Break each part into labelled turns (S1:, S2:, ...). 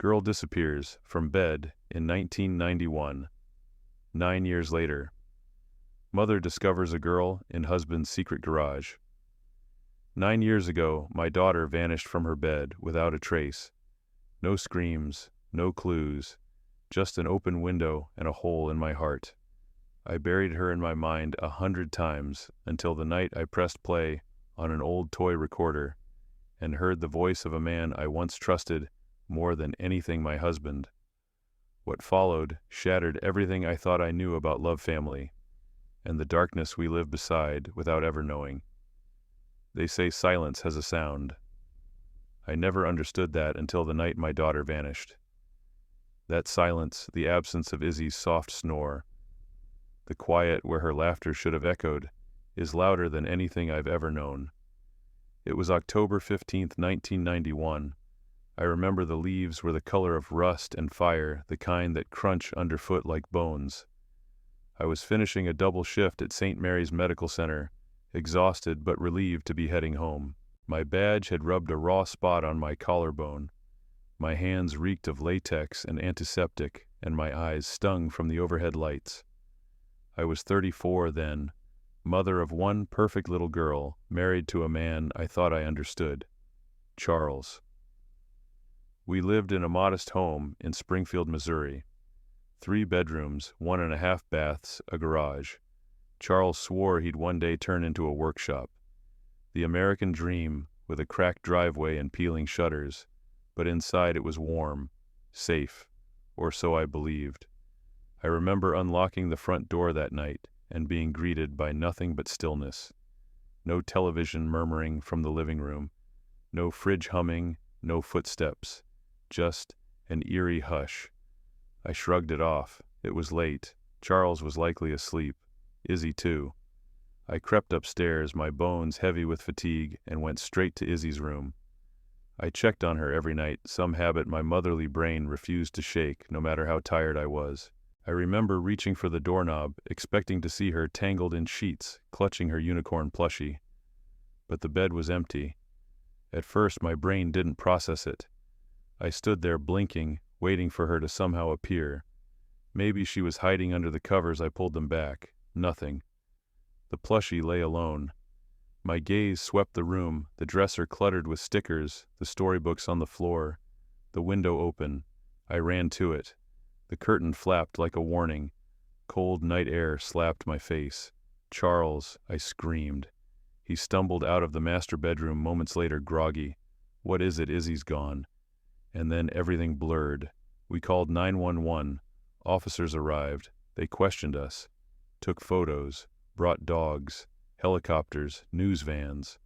S1: Girl disappears from bed in 1991. 9 years later. Mother discovers a girl in husband's secret garage. 9 years ago, my daughter vanished from her bed without a trace. No screams, no clues, just an open window and a hole in my heart. I buried her in my mind 100 times until the night I pressed play on an old toy recorder and heard the voice of a man I once trusted more than anything, my husband. What followed shattered everything I thought I knew about love family and the darkness we live beside without ever knowing. They say silence has a sound. I never understood that until the night my daughter vanished. That silence, the absence of Izzy's soft snore, the quiet where her laughter should have echoed, is louder than anything I've ever known. It was October 15th, 1991. I remember the leaves were the color of rust and fire, the kind that crunch underfoot like bones. I was finishing a double shift at St. Mary's Medical Center, exhausted but relieved to be heading home. My badge had rubbed a raw spot on my collarbone. My hands reeked of latex and antiseptic, and my eyes stung from the overhead lights. I was 34 then, mother of one perfect little girl, married to a man I thought I understood, Charles. We lived in a modest home in Springfield, Missouri. 3 bedrooms, 1.5 baths, a garage. Charles swore he'd one day turn into a workshop. The American dream, with a cracked driveway and peeling shutters, but inside it was warm, safe, or so I believed. I remember unlocking the front door that night and being greeted by nothing but stillness. No television murmuring from the living room, no fridge humming, no footsteps, just an eerie hush. I shrugged it off. It was late. Charles was likely asleep. Izzy too. I crept upstairs, my bones heavy with fatigue, and went straight to Izzy's room. I checked on her every night, some habit my motherly brain refused to shake, no matter how tired I was. I remember reaching for the doorknob, expecting to see her tangled in sheets, clutching her unicorn plushie. But the bed was empty. At first, my brain didn't process it. I stood there blinking, waiting for her to somehow appear. Maybe she was hiding under the covers. I pulled them back. Nothing. The plushie lay alone. My gaze swept the room, the dresser cluttered with stickers, the storybooks on the floor, the window open. I ran to it. The curtain flapped like a warning. Cold night air slapped my face. Charles, I screamed. He stumbled out of the master bedroom moments later, groggy. What is it? Izzy's gone. And then everything blurred. We called 911. Officers arrived. They questioned us, took photos, brought dogs, helicopters, news vans.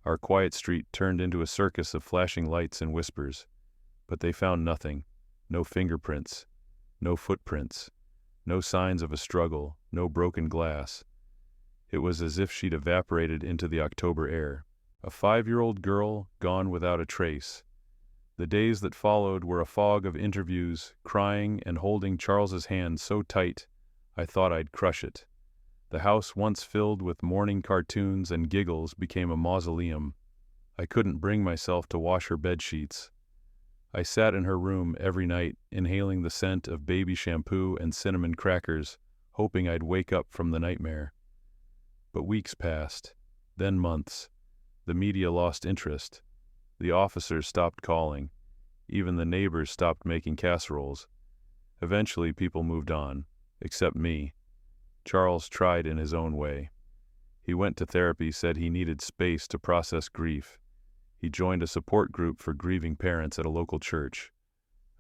S1: Our quiet street turned into a circus of flashing lights and whispers. But they found nothing. No fingerprints. No footprints. No signs of a struggle. No broken glass. It was as if she'd evaporated into the October air. A 5-year-old girl gone without a trace. The days that followed were a fog of interviews, crying and holding Charles's hand so tight I thought I'd crush it. The house once filled with morning cartoons and giggles became a mausoleum. I couldn't bring myself to wash her bed sheets. I sat in her room every night, inhaling the scent of baby shampoo and cinnamon crackers, hoping I'd wake up from the nightmare. But weeks passed, then months. The media lost interest. The officers stopped calling. Even the neighbors stopped making casseroles. Eventually people moved on, except me. Charles tried in his own way. He went to therapy, said he needed space to process grief. He joined a support group for grieving parents at a local church.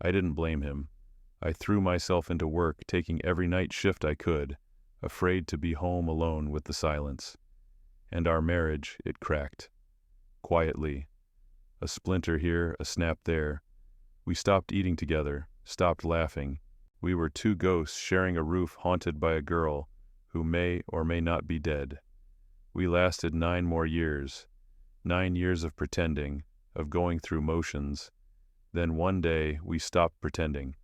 S1: I didn't blame him. I threw myself into work, taking every night shift I could, afraid to be home alone with the silence. And our marriage, it cracked. Quietly. A splinter here, a snap there. We stopped eating together, stopped laughing. We were 2 ghosts sharing a roof haunted by a girl who may or may not be dead. We lasted 9 more years. 9 years of pretending, of going through motions. Then one day we stopped pretending.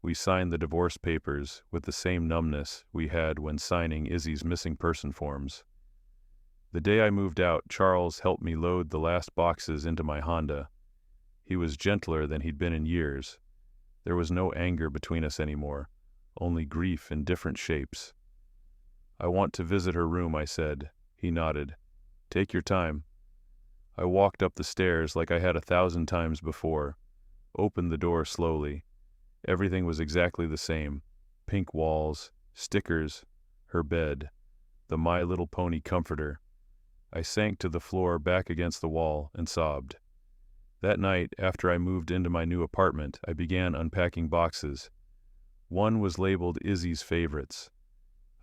S1: We signed the divorce papers with the same numbness we had when signing Izzy's missing person forms. The day I moved out, Charles helped me load the last boxes into my Honda. He was gentler than he'd been in years, There was no anger between us anymore, only grief in different shapes. "I want to visit her room," I said. He nodded. "Take your time." I walked up the stairs like I had 1,000 times before, opened the door slowly. Everything was exactly the same. Pink walls, stickers, her bed, the My Little Pony comforter. I sank to the floor back against the wall and sobbed. That night, after I moved into my new apartment, I began unpacking boxes. One was labeled Izzy's Favorites.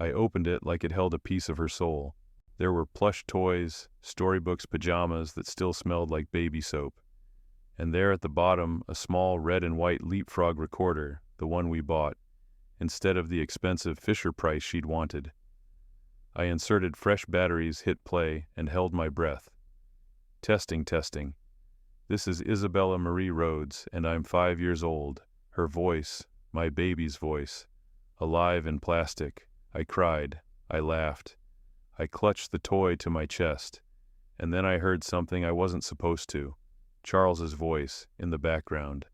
S1: I opened it like it held a piece of her soul. There were plush toys, storybooks, pajamas that still smelled like baby soap. And there at the bottom, a small red and white leapfrog recorder, the one we bought, instead of the expensive Fisher Price she'd wanted. I inserted fresh batteries, hit play, and held my breath. Testing, testing. "This is Isabella Marie Rhodes, and I'm 5 years old." Her voice, my baby's voice, alive in plastic. I cried. I laughed. I clutched the toy to my chest. And then I heard something I wasn't supposed to. Charles's voice, in the background.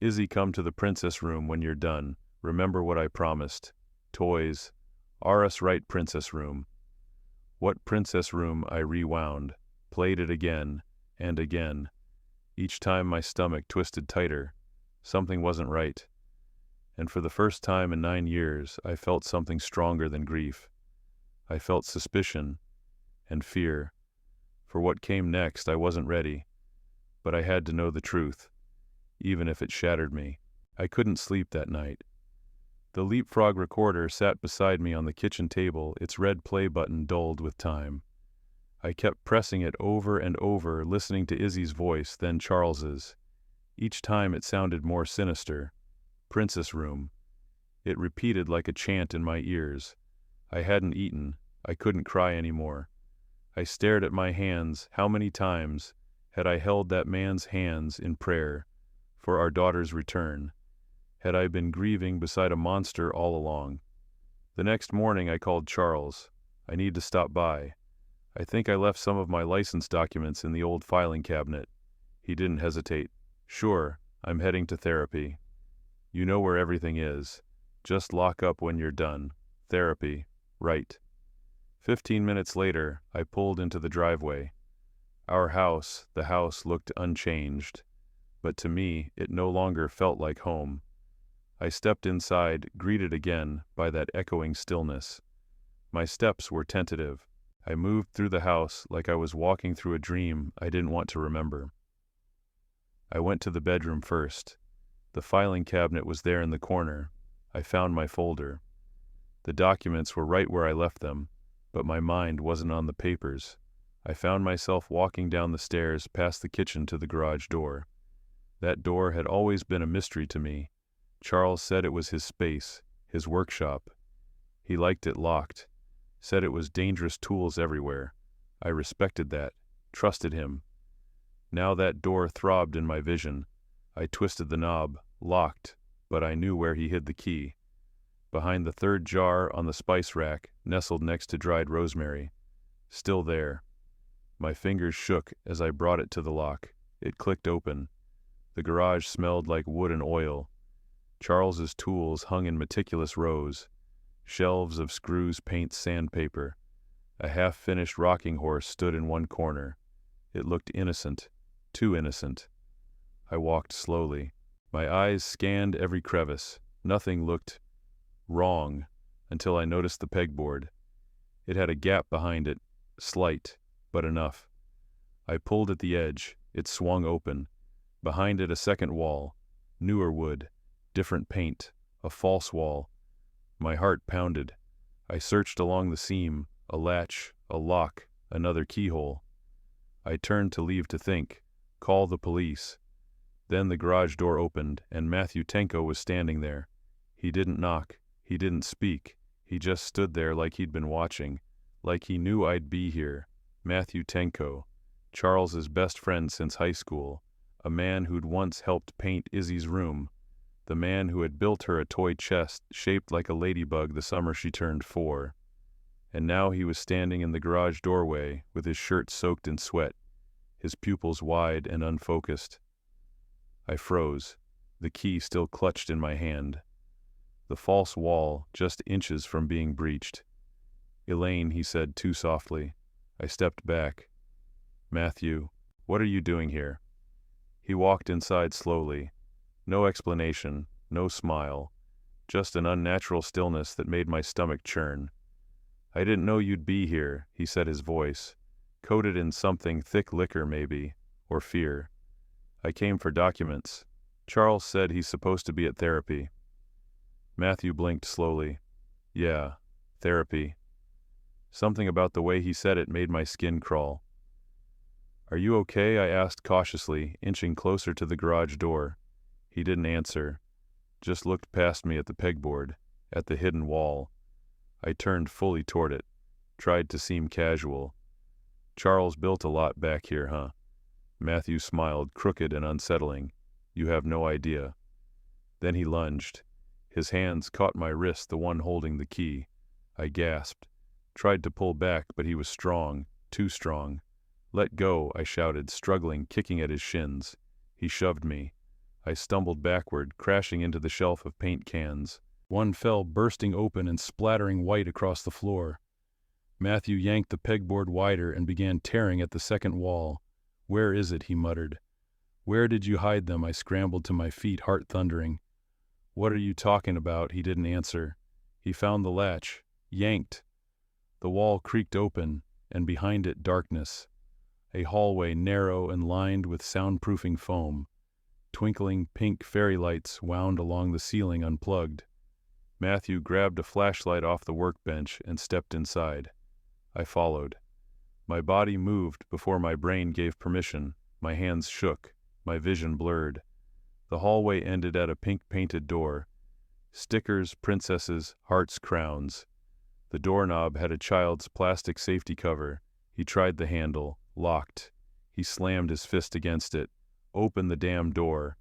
S1: "Izzy, come to the princess room when you're done. Remember what I promised. Toys. Are us right, princess room." What princess room? I rewound. Played it again, and again. Each time my stomach twisted tighter. Something wasn't right. And for the first time in 9 years, I felt something stronger than grief. I felt suspicion and fear. For what came next, I wasn't ready. But I had to know the truth, even if it shattered me. I couldn't sleep that night. The leapfrog recorder sat beside me on the kitchen table, its red play button dulled with time. I kept pressing it over and over, listening to Izzy's voice, then Charles's. Each time it sounded more sinister. Princess room. It repeated like a chant in my ears. I hadn't eaten. I couldn't cry anymore. I stared at my hands. How many times had I held that man's hands in prayer for our daughter's return? Had I been grieving beside a monster all along? The next morning I called Charles. "I need to stop by. I think I left some of my license documents in the old filing cabinet." He didn't hesitate. "Sure, I'm heading to therapy. You know where everything is. Just lock up when you're done." Therapy. Right. 15 minutes later, I pulled into the driveway. The house looked unchanged. But to me, it no longer felt like home. I stepped inside, greeted again by that echoing stillness. My steps were tentative. I moved through the house like I was walking through a dream I didn't want to remember. I went to the bedroom first. The filing cabinet was there in the corner. I found my folder. The documents were right where I left them, but my mind wasn't on the papers. I found myself walking down the stairs past the kitchen to the garage door. That door had always been a mystery to me. Charles said it was his space, his workshop. He liked it locked, said it was dangerous tools everywhere. I respected that, trusted him. Now that door throbbed in my vision. I twisted the knob, locked, but I knew where he hid the key. Behind the third jar on the spice rack, nestled next to dried rosemary. Still there. My fingers shook as I brought it to the lock. It clicked open. The garage smelled like wood and oil. Charles's tools hung in meticulous rows. Shelves of screws, paint, sandpaper. A half-finished rocking horse stood in one corner. It looked innocent, too innocent. I walked slowly. My eyes scanned every crevice. Nothing looked wrong until I noticed the pegboard. It had a gap behind it, slight, but enough. I pulled at the edge. It swung open. Behind it a second wall, newer wood, different paint, a false wall. My heart pounded. I searched along the seam, a latch, a lock, another keyhole. I turned to leave to think, call the police. Then the garage door opened, and Matthew Tenko was standing there. He didn't knock. He didn't speak. He just stood there like he'd been watching, like he knew I'd be here. Matthew Tenko, Charles's best friend since high school, a man who'd once helped paint Izzy's room, the man who had built her a toy chest shaped like a ladybug the summer she turned 4. And now he was standing in the garage doorway with his shirt soaked in sweat, his pupils wide and unfocused. I froze. the key still clutched in my hand. The false wall just inches from being breached. "Elaine," he said too softly. I stepped back. "Matthew, what are you doing here?" He walked inside slowly. No explanation, no smile, just an unnatural stillness that made my stomach churn. "I didn't know you'd be here," he said, his voice coated in something thick, liquor maybe, or fear. "I came for documents. Charles said he's supposed to be at therapy." Matthew blinked slowly. "Yeah, therapy." Something about the way he said it made my skin crawl. "Are you okay?" I asked cautiously, inching closer to the garage door. He didn't answer, just looked past me at the pegboard, at the hidden wall. I turned fully toward it, tried to seem casual. "Charles built a lot back here, huh?" Matthew smiled, crooked and unsettling. "You have no idea." Then he lunged. His hands caught my wrist, the one holding the key. I gasped, tried to pull back, but he was strong, too strong. "Let go," I shouted, struggling, kicking at his shins. He shoved me. I stumbled backward, crashing into the shelf of paint cans. One fell, bursting open and splattering white across the floor. Matthew yanked the pegboard wider and began tearing at the second wall. "Where is it?" he muttered. "Where did you hide them?" I scrambled to my feet, heart thundering. "What are you talking about?" He didn't answer. He found the latch. Yanked. The wall creaked open, and behind it darkness. A hallway narrow and lined with soundproofing foam. Twinkling pink fairy lights wound along the ceiling unplugged. Matthew grabbed a flashlight off the workbench and stepped inside. I followed. My body moved before my brain gave permission. My hands shook. My vision blurred. The hallway ended at a pink-painted door. Stickers, princesses, hearts, crowns. The doorknob had a child's plastic safety cover. He tried the handle. Locked. He slammed his fist against it. "Open the damn door."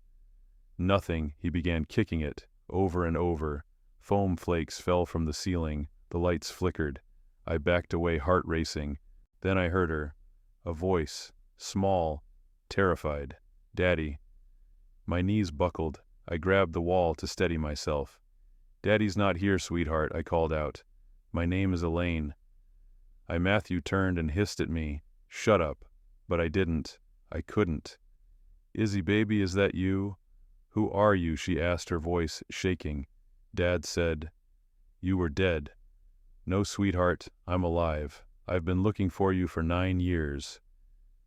S1: Nothing. He began kicking it, over and over. Foam flakes fell from the ceiling. The lights flickered. I backed away, heart racing. Then I heard her. A voice. Small. Terrified. "Daddy." My knees buckled. I grabbed the wall to steady myself. "Daddy's not here, sweetheart," I called out. "My name is Elaine." Matthew turned and hissed at me. "Shut up." But I didn't. I couldn't. "Izzy, baby, is that you?" "Who are you?" she asked, her voice shaking. Dad said, "You were dead." "No, sweetheart, I'm alive. I've been looking for you for 9 years.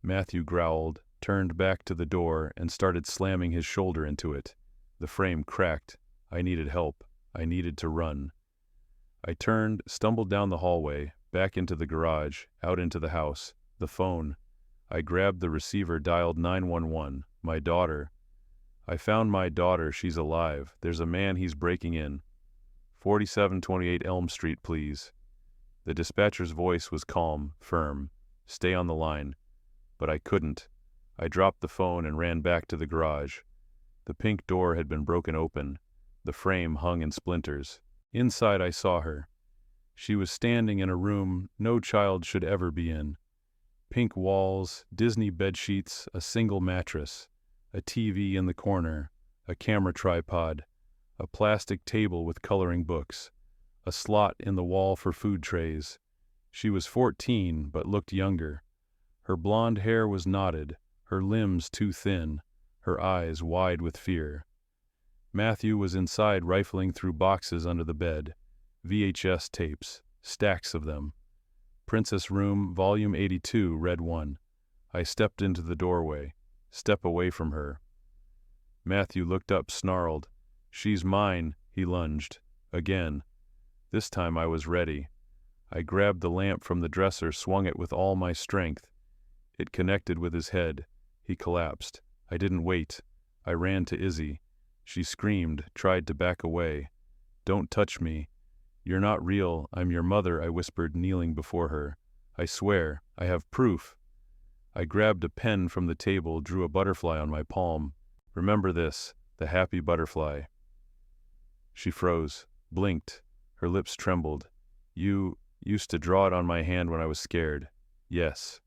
S1: Matthew growled, turned back to the door, and started slamming his shoulder into it. The frame cracked. I needed help. I needed to run. I turned, stumbled down the hallway, back into the garage, out into the house. The phone. I grabbed the receiver, dialed 911. My daughter. "I found my daughter. She's alive. There's a man, he's breaking in. 4728 Elm Street, please." The dispatcher's voice was calm, firm. "Stay on the line." But I couldn't. I dropped the phone and ran back to the garage. The pink door had been broken open. The frame hung in splinters. Inside I saw her. She was standing in a room no child should ever be in. Pink walls, Disney bedsheets, a single mattress, a TV in the corner, a camera tripod, a plastic table with coloring books, a slot in the wall for food trays. She was 14, but looked younger. Her blonde hair was knotted, her limbs too thin, her eyes wide with fear. Matthew was inside, rifling through boxes under the bed. VHS tapes, stacks of them. Princess Room, Volume 82, Red 1. I stepped into the doorway. Step away from her. Matthew looked up, snarled. "She's mine," he lunged. Again. This time I was ready. I grabbed the lamp from the dresser, swung it with all my strength. It connected with his head. He collapsed. I didn't wait. I ran to Izzy. She screamed, tried to back away. "Don't touch me." "You're not real. I'm your mother," I whispered, kneeling before her. "I swear. I have proof." I grabbed a pen from the table, drew a butterfly on my palm. "Remember this, the happy butterfly." She froze, blinked. Her lips trembled. "You used to draw it on my hand when I was scared." "Yes.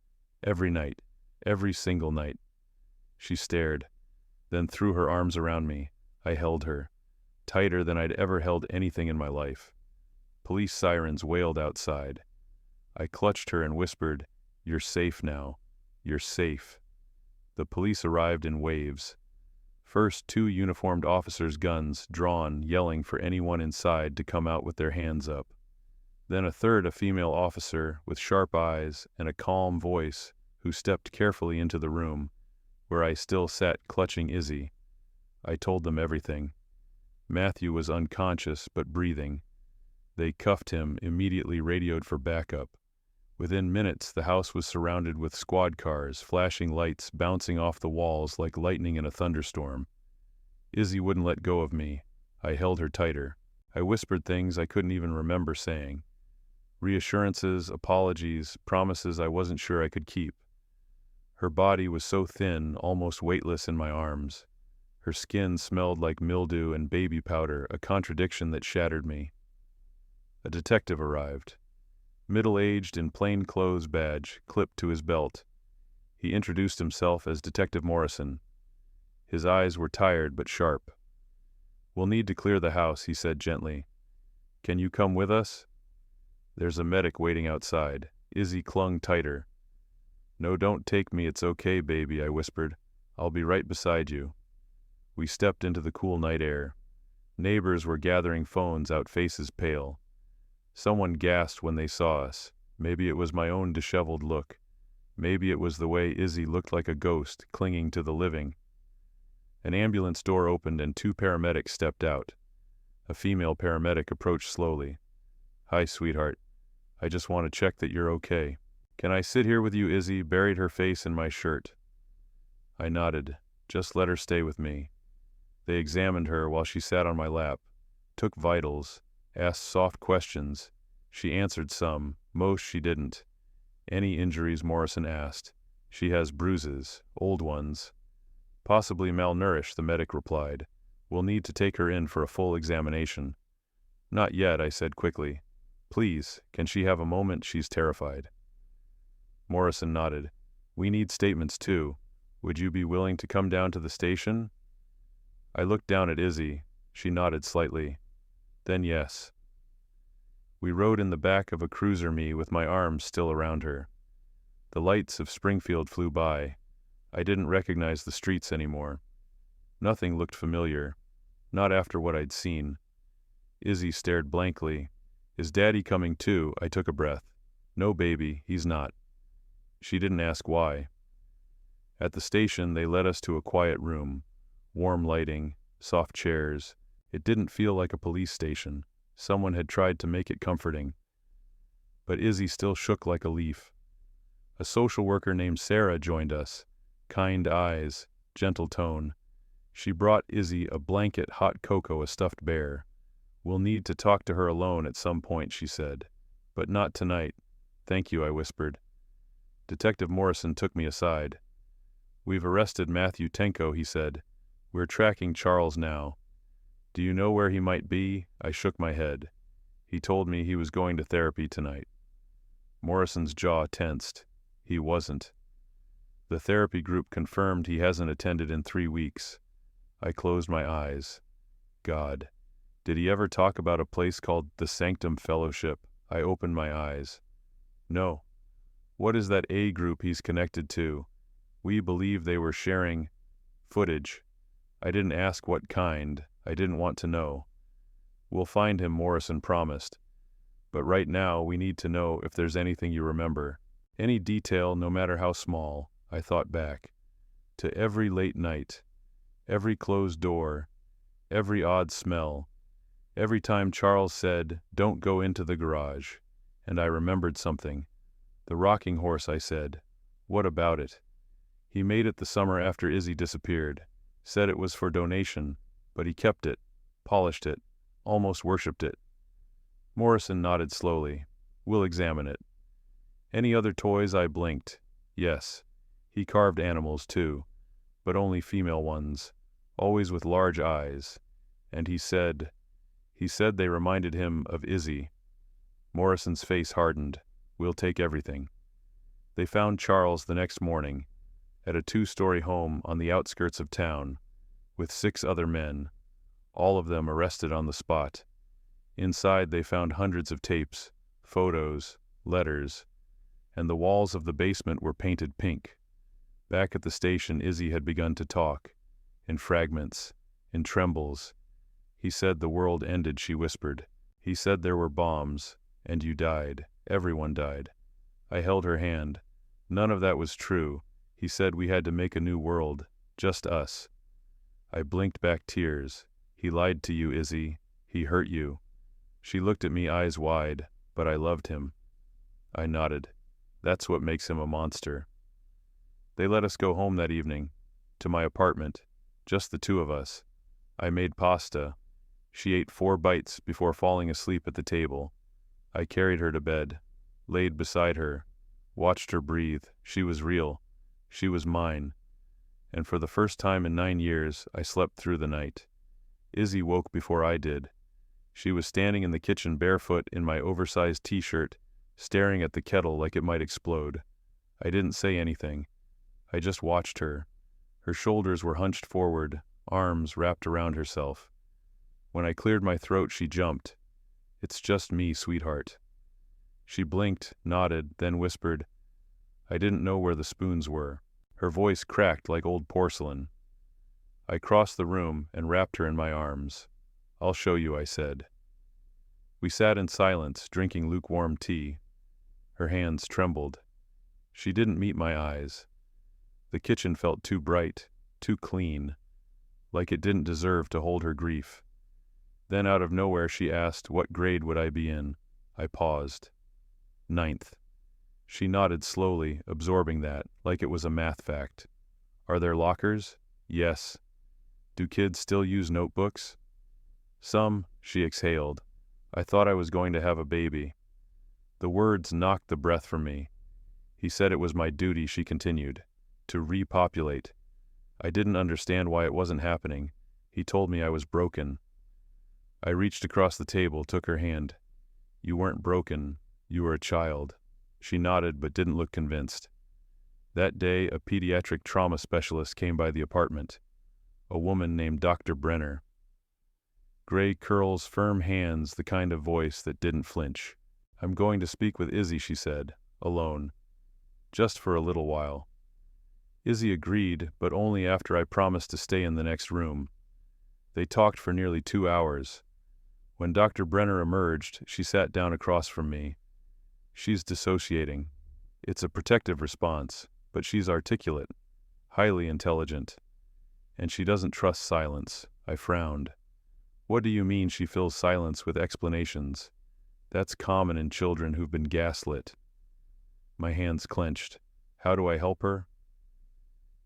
S1: Every night. Every single night." She stared, then threw her arms around me. I held her, tighter than I'd ever held anything in my life. Police sirens wailed outside. I clutched her and whispered, "You're safe now. You're safe." The police arrived in waves. First, 2 uniformed officers' guns drawn, yelling for anyone inside to come out with their hands up. Then a third, a female officer with sharp eyes and a calm voice, who stepped carefully into the room, where I still sat clutching Izzy. I told them everything. Matthew was unconscious but breathing. They cuffed him, immediately radioed for backup. Within minutes, the house was surrounded with squad cars, flashing lights bouncing off the walls like lightning in a thunderstorm. Izzy wouldn't let go of me. I held her tighter. I whispered things I couldn't even remember saying. Reassurances, apologies, promises I wasn't sure I could keep. Her body was so thin, almost weightless in my arms. Her skin smelled like mildew and baby powder, a contradiction that shattered me. A detective arrived. Middle-aged in plain clothes badge, clipped to his belt. He introduced himself as Detective Morrison. His eyes were tired but sharp. "We'll need to clear the house," he said gently. "Can you come with us?" "There's a medic waiting outside." Izzy clung tighter. "No, don't take me, it's okay, baby," I whispered. "I'll be right beside you." We stepped into the cool night air. Neighbors were gathering phones out, faces pale. Someone gasped when they saw us. Maybe it was my own disheveled look. Maybe it was the way Izzy looked like a ghost, clinging to the living. An ambulance door opened and 2 paramedics stepped out. A female paramedic approached slowly. "Hi, sweetheart. I just want to check that you're okay." "Can I sit here with you?" Izzy buried her face in my shirt. I nodded. "Just let her stay with me." They examined her while she sat on my lap, took vitals, asked soft questions. She answered some, most she didn't. "Any injuries?" Morrison asked. "She has bruises, old ones." "Possibly malnourished," the medic replied. "We'll need to take her in for a full examination." "Not yet," I said quickly. "Please, can she have a moment? She's terrified." Morrison nodded. "We need statements too. Would you be willing to come down to the station?" I looked down at Izzy. She nodded slightly. Then yes. We rode in the back of a cruiser, me with my arms still around her. The lights of Springfield flew by. I didn't recognize the streets anymore. Nothing looked familiar. Not after what I'd seen. Izzy stared blankly. "Is Daddy coming too?" I took a breath. "No, baby, he's not." She didn't ask why. At the station, they led us to a quiet room. Warm lighting, soft chairs. It didn't feel like a police station. Someone had tried to make it comforting. But Izzy still shook like a leaf. A social worker named Sarah joined us. Kind eyes, gentle tone. She brought Izzy a blanket, hot cocoa, a stuffed bear. "We'll need to talk to her alone at some point," she said. "But not tonight." "Thank you," I whispered. Detective Morrison took me aside. "We've arrested Matthew Tenko," he said. "We're tracking Charles now." "Do you know where he might be?" I shook my head. "He told me he was going to therapy tonight." Morrison's jaw tensed. He wasn't. The therapy group confirmed he hasn't attended in 3 weeks. I closed my eyes. God. Did he ever talk about a place called the Sanctum Fellowship? I opened my eyes. No. What is that A group he's connected to? We believe they were sharing footage. I didn't ask what kind. I didn't want to know. "We'll find him," Morrison promised. "But right now we need to know if there's anything you remember. Any detail, no matter how small." I thought back. To every late night. Every closed door. Every odd smell. Every time Charles said, "Don't go into the garage." And I remembered something. "The rocking horse," I said. "What about it?" "He made it the summer after Izzy disappeared. Said it was for donation, but he kept it, polished it, almost worshipped it." Morrison nodded slowly. "We'll examine it." "Any other toys?" I blinked. "Yes. He carved animals too, but only female ones, always with large eyes. And he said they reminded him of Izzy." Morrison's face hardened. "We'll take everything." They found Charles the next morning, at a 2-story home on the outskirts of town, with 6 other men, all of them arrested on the spot. Inside they found hundreds of tapes, photos, letters, and the walls of the basement were painted pink. Back at the station, Izzy had begun to talk, in fragments, in trembles. He said the world ended, she whispered. He said there were bombs, and you died. Everyone died. I held her hand. None of that was true. He said we had to make a new world, just us. I blinked back tears. He lied to you, Izzy. He hurt you. She looked at me, eyes wide, but I loved him. I nodded. That's what makes him a monster. They let us go home that evening, to my apartment, just the two of us. I made pasta. She ate 4 bites before falling asleep at the table. I carried her to bed, laid beside her, watched her breathe. She was real. She was mine. And for the first time in 9 years, I slept through the night. Izzy woke before I did. She was standing in the kitchen barefoot in my oversized t-shirt, staring at the kettle like it might explode. I didn't say anything. I just watched her. Her shoulders were hunched forward, arms wrapped around herself. When I cleared my throat, she jumped. It's just me, sweetheart. She blinked, nodded, then whispered, I didn't know where the spoons were. Her voice cracked like old porcelain. I crossed the room and wrapped her in my arms. I'll show you, I said. We sat in silence, drinking lukewarm tea. Her hands trembled. She didn't meet my eyes. The kitchen felt too bright, too clean, like it didn't deserve to hold her grief. Then out of nowhere she asked, what grade would I be in? I paused. 9th. She nodded slowly, absorbing that, like it was a math fact. Are there lockers? Yes. Do kids still use notebooks? Some, she exhaled. I thought I was going to have a baby. The words knocked the breath from me. He said it was my duty, she continued, to repopulate. I didn't understand why it wasn't happening. He told me I was broken. I reached across the table, took her hand. You weren't broken. You were a child. She nodded but didn't look convinced. That day, a pediatric trauma specialist came by the apartment. A woman named Dr. Brenner. Gray curls, firm hands, the kind of voice that didn't flinch. I'm going to speak with Izzy, she said, alone. Just for a little while. Izzy agreed, but only after I promised to stay in the next room. They talked for nearly 2 hours. When Dr. Brenner emerged, she sat down across from me. She's dissociating. It's a protective response, but she's articulate, highly intelligent. And she doesn't trust silence. I frowned. What do you mean she fills silence with explanations? That's common in children who've been gaslit. My hands clenched. How do I help her?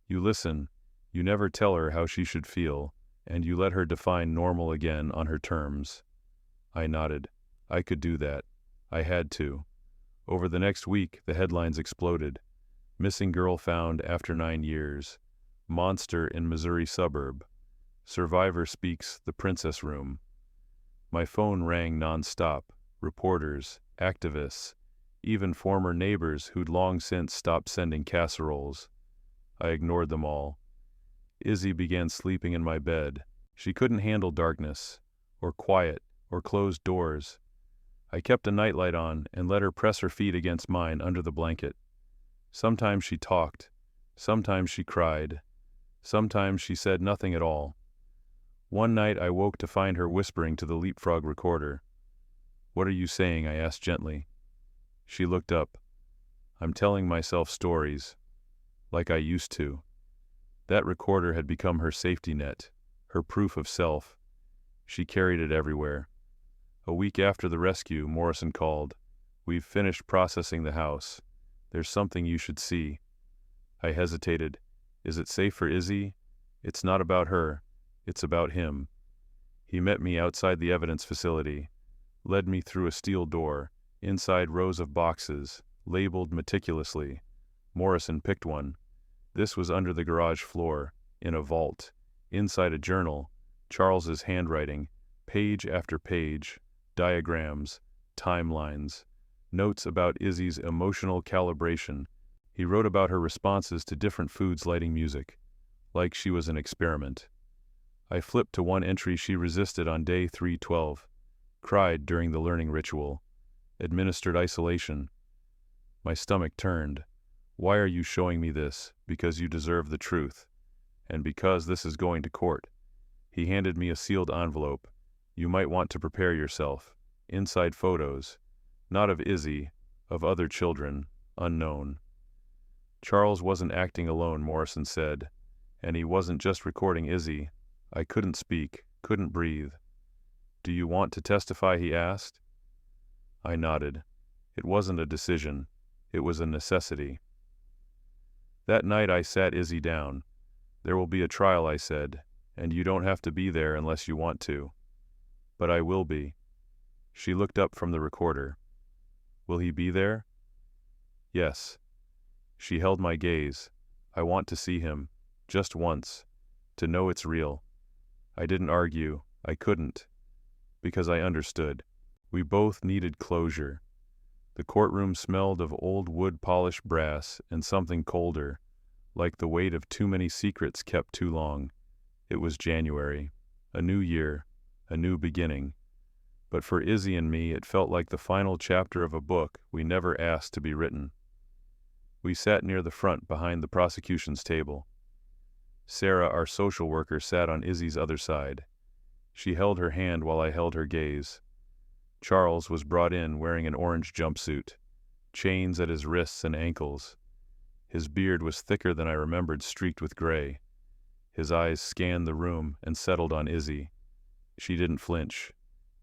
S1: You listen. You never tell her how she should feel, and you let her define normal again on her terms. I nodded. I could do that. I had to. Over the next week, the headlines exploded. Missing girl found after 9 years. Monster in Missouri suburb. Survivor speaks the princess room. My phone rang nonstop. Reporters, activists, even former neighbors who'd long since stopped sending casseroles. I ignored them all. Izzy began sleeping in my bed. She couldn't handle darkness, or quiet, or closed doors. I kept a nightlight on and let her press her feet against mine under the blanket. Sometimes she talked. Sometimes she cried. Sometimes she said nothing at all. One night I woke to find her whispering to the leapfrog recorder. What are you saying? I asked gently. She looked up. I'm telling myself stories, like I used to. That recorder had become her safety net, her proof of self. She carried it everywhere. A week after the rescue, Morrison called. We've finished processing the house. There's something you should see. I hesitated. Is it safe for Izzy? It's not about her. It's about him. He met me outside the evidence facility, led me through a steel door, inside rows of boxes, labeled meticulously. Morrison picked one. This was under the garage floor, in a vault, inside a journal, Charles's handwriting, page after page, diagrams, timelines, notes about Izzy's emotional calibration. He wrote about her responses to different foods lighting music, like she was an experiment. I flipped to one entry she resisted on day 312, cried during the learning ritual, administered isolation. My stomach turned. Why are you showing me this? Because you deserve the truth. And because this is going to court. He handed me a sealed envelope. You might want to prepare yourself. Inside photos. Not of Izzy, of other children, unknown. Charles wasn't acting alone, Morrison said. And he wasn't just recording Izzy. I couldn't speak, couldn't breathe. Do you want to testify? He asked. I nodded. It wasn't a decision. It was a necessity. That night I sat Izzy down. There will be a trial, I said, and you don't have to be there unless you want to. But I will be. She looked up from the recorder. Will he be there? Yes. She held my gaze. I want to see him, just once, to know it's real. I didn't argue. I couldn't. Because I understood. We both needed closure. The courtroom smelled of old wood-polished brass and something colder, like the weight of too many secrets kept too long. It was January, a new year, a new beginning. But for Izzy and me, it felt like the final chapter of a book we never asked to be written. We sat near the front behind the prosecution's table. Sarah, our social worker, sat on Izzy's other side. She held her hand while I held her gaze. Charles was brought in wearing an orange jumpsuit, chains at his wrists and ankles. His beard was thicker than I remembered, streaked with gray. His eyes scanned the room and settled on Izzy. She didn't flinch,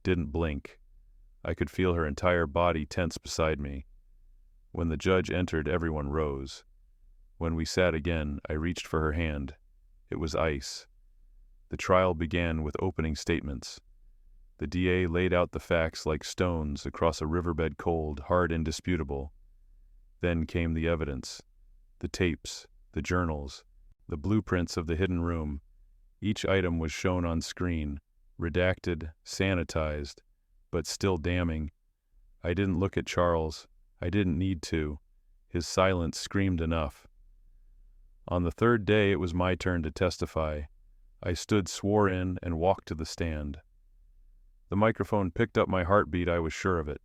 S1: didn't blink. I could feel her entire body tense beside me. When the judge entered, everyone rose. When we sat again, I reached for her hand. It was ice. The trial began with opening statements. The DA laid out the facts like stones across a riverbed, cold, hard, indisputable. Then came the evidence. The tapes, the journals, the blueprints of the hidden room. Each item was shown on screen, redacted, sanitized, but still damning. I didn't look at Charles. I didn't need to. His silence screamed enough. On the third day, it was my turn to testify. I stood, swore in, and walked to the stand. The microphone picked up my heartbeat, I was sure of it.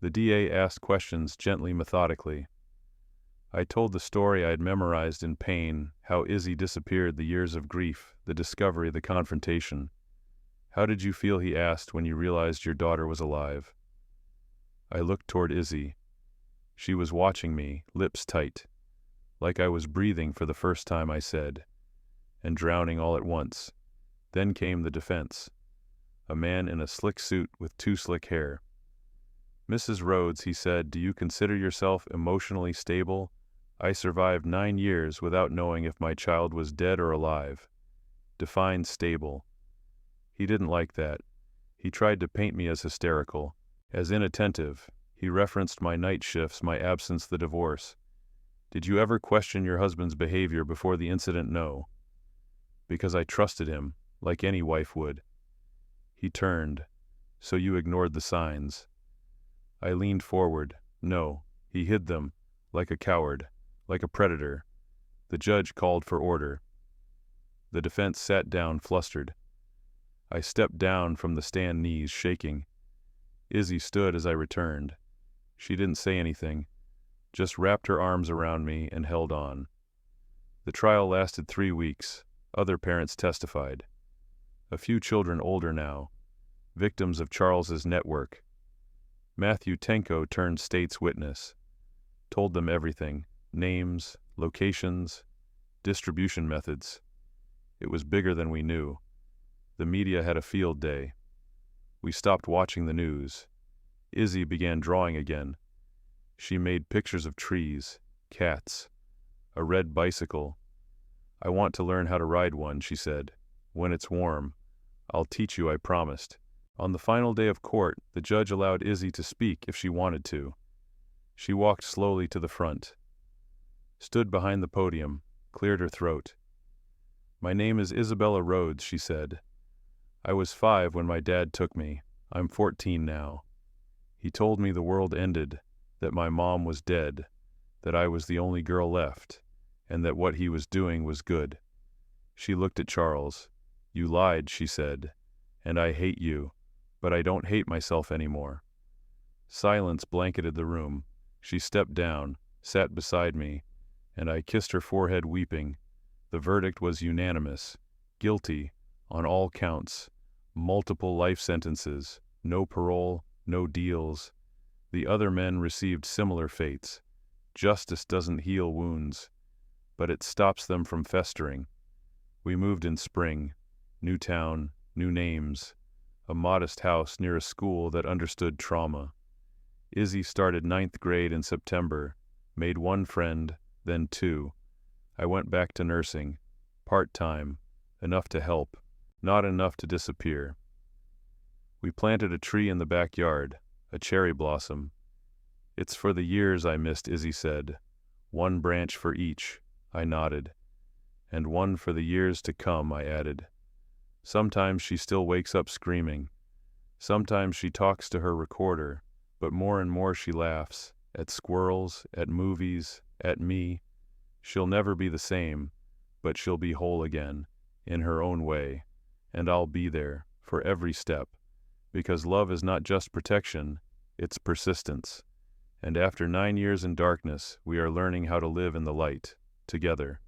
S1: The DA asked questions gently, methodically. I told the story I had memorized in pain, how Izzy disappeared, the years of grief, the discovery, the confrontation. How did you feel, he asked, when you realized your daughter was alive? I looked toward Izzy. She was watching me, lips tight. Like I was breathing for the first time, I said, and drowning all at once. Then came the defense. A man in a slick suit with too slick hair. Mrs. Rhodes, he said, do you consider yourself emotionally stable? I survived 9 years without knowing if my child was dead or alive. Define stable. He didn't like that. He tried to paint me as hysterical, as inattentive. He referenced my night shifts, my absence, the divorce. Did you ever question your husband's behavior before the incident? No. Because I trusted him, like any wife would. He turned. So you ignored the signs. I leaned forward. No, he hid them, like a coward, like a predator. The judge called for order. The defense sat down, flustered. I stepped down from the stand, knees shaking. Izzy stood as I returned. She didn't say anything, just wrapped her arms around me and held on. The trial lasted 3 weeks. Other parents testified. A few children older now, victims of Charles's network. Matthew Tenko turned state's witness, told them everything, names, locations, distribution methods. It was bigger than we knew. The media had a field day. We stopped watching the news. Izzy began drawing again. She made pictures of trees, cats, a red bicycle. I want to learn how to ride one, she said. When it's warm. I'll teach you, I promised. On the final day of court, the judge allowed Izzy to speak if she wanted to. She walked slowly to the front, stood behind the podium, cleared her throat. My name is Isabella Rhodes, she said. I was 5 when my dad took me. I'm 14 now. He told me the world ended, that my mom was dead, that I was the only girl left, and that what he was doing was good. She looked at Charles. "You lied," she said, "and I hate you, but I don't hate myself anymore." Silence blanketed the room. She stepped down, sat beside me, and I kissed her forehead weeping. The verdict was unanimous. Guilty, on all counts. Multiple life sentences. No parole, no deals. The other men received similar fates. Justice doesn't heal wounds, but it stops them from festering. We moved in spring. New town, new names. A modest house near a school that understood trauma. Izzy started 9th grade in September, made one friend, then two. I went back to nursing, part-time, enough to help, not enough to disappear. We planted a tree in the backyard, a cherry blossom. "It's for the years I missed," Izzy said. "One branch for each," I nodded. "And one for the years to come," I added. Sometimes she still wakes up screaming. Sometimes she talks to her recorder, but more and more she laughs, at squirrels, at movies, at me. She'll never be the same, but she'll be whole again, in her own way, and I'll be there, for every step, because love is not just protection, it's persistence. And after 9 years in darkness, we are learning how to live in the light, together.